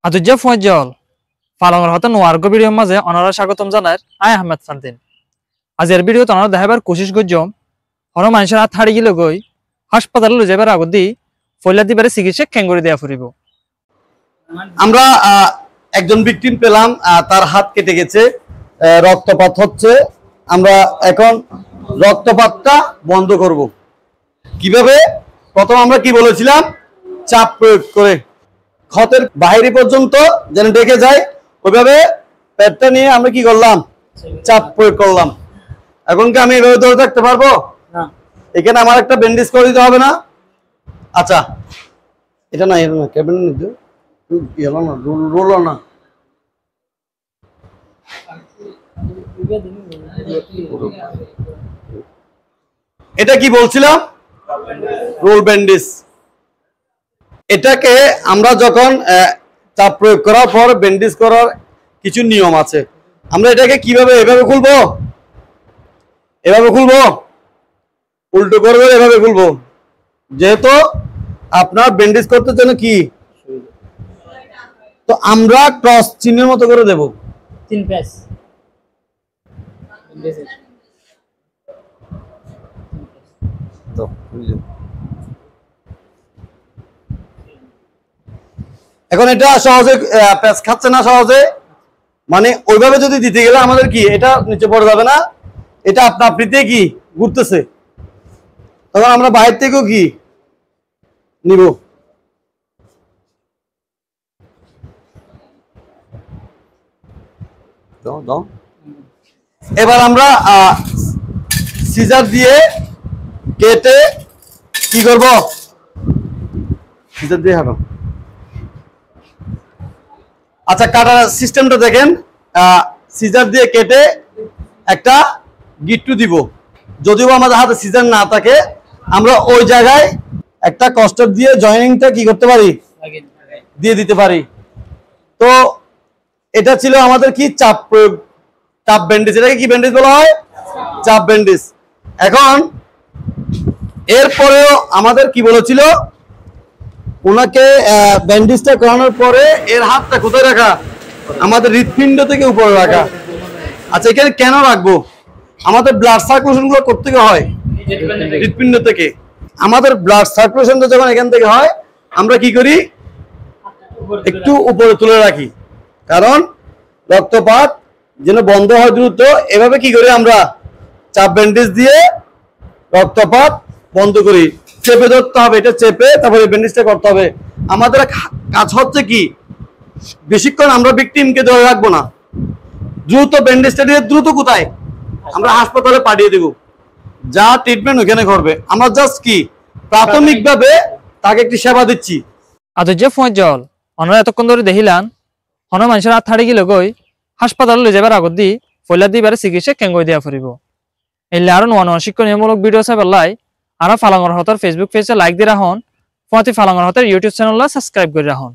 আতুজ্জা ফয়জল ফালংর হতে নোয়ার্গ ভিডিওর মাঝে অনারা স্বাগতম জানায় আই আহমেদ ফারদিন। আজের ভিডিও অনারা দেখাবার কোশিশ করছম হর মানুষের হাত হারিয়ে গেলে গই হাসপাতালে লই যাবার আগত দি ফয়লা দিবারে চিকিৎসা খেঙ্গরি দেয়া ফুরিব। আমরা একজন ভিকটিম পেলাম, তার হাত কেটে গেছে, রক্তপাত হচ্ছে। আমরা এখন রক্তপাতটা বন্ধ করব কিভাবে? প্রথম আমরা কি বলেছিলাম, চাপ প্রয়োগ করে ক্ষতের বাইরে পর্যন্ত যেন ডেকে যায়, ওইভাবে পেটটা নিয়ে আমরা কি করলাম, চাপ প্রয়োগ করলাম। এখন কি আমি এভাবে ধরে থাকতে পারবো না? এখানে আমার একটা ব্যান্ডেজ করে দিতে হবে না? আচ্ছা, এটা না এর না কেবিন নিতে এলো না, রোল না। এটা কি বলছিলাম, রোল ব্যান্ডেজ। এটাকে আমরা যখন চাপ প্রয়োগ করার পর ব্যান্ডেজ করার কিছু নিয়ম আছে। আমরা এটাকে কিভাবে এভাবে খুলবো, এভাবে খুলবো, উল্টো করবো, এভাবে খুলবো, যেহেতু আপনার ব্যান্ডেজ করতে জন্য কি, তো আমরা ক্রস চিহ্নের মতো করে দেব। তিন পেজ তো এখন এটা সহজে প্যাচ খাচ্ছে না সহজে, মানে ওইভাবে যদি দিতে গেলে আমাদের কি এটা নিচে পড়ে যাবে না, এটা আপনা আপনিতে কি ঘুরতেছে, তখন আমরা বাইরে থেকেও কি নিব। এবার আমরা সিজার দিয়ে কেটে কি করব, সিজার দিয়ে হাঁটো। আচ্ছা, কাটার সিস্টেমটা দেখেন, সিজার দিয়ে কেটে একটা গিট্টু দিব। যদিও আমাদের হাতে সিজার না থাকে, আমরা ওই জায়গায় একটা কস্টার দিয়ে জয়েনিংটা কি করতে পারি, দিয়ে দিতে পারি। তো এটা ছিল আমাদের কি চাপ প্রয়োগ, চাপ ব্যান্ডেজ। এটাকে কি ব্যান্ডেজ বলা হয়, চাপ ব্যান্ডেজ। এখন এরপরেও আমাদের কি বলেছিল, ওনাকে ব্যান্ডেজটা করানোর পরে এর হাতটা কোথায় রাখা, আমাদের হৃৎপিণ্ড থেকে উপরে রাখা। আচ্ছা, এখানে কেন রাখবো, আমাদের ব্লাড সার্কুলেশন গুলো কোত্থেকে হয়, হৃৎপিণ্ড থেকে। আমাদের ব্লাড সার্কুলেশনটা যখন এখান থেকে হয়, আমরা কি করি, একটু উপরে তুলে রাখি, কারণ রক্তপাত যেন বন্ধ হয় দ্রুত। এভাবে কি করি, আমরা চাপ ব্যান্ডেজ দিয়ে রক্তপাত বন্ধ করি। চেপে ধরতে হবে, এটা চেপে তারপরে ব্যান্ডেজটা করতে হবে। আমাদের কাজ হচ্ছে কি, বেশিক্ষণ আমরা ভিকটিমকে ধরে রাখবো না, দ্রুত ব্যান্ডেজটা দিয়ে দ্রুত কোথায়, আমরা হাসপাতালে পাঠিয়ে দেব, যা ট্রিটমেন্ট ওখানে করবে। আমরা জাস্ট কি প্রাথমিকভাবে তাকে একটি সেবা দিচ্ছি। আতুজ্জা ফয়জল অনারা এতক্ষণ ধরে দেখিলান হন মানুষের হাত হারিয়ে গেলে গই হাসপাতালে লই যাবার আগত দি ফয়লা দিবারে চিকিৎসা খেঙ্গই দেয়া ফুরিব। এলে আরো নয়া শিক্ষণীয়মূলক ভিডিও চাই পেলাই আর ফালাঙ্গর হতার ফেসবুক পেজে লাইক দিয়ে রাখুন, ফালাঙ্গর হতার ইউটিউব চ্যানেল সাবস্ক্রাইব করে রাখুন।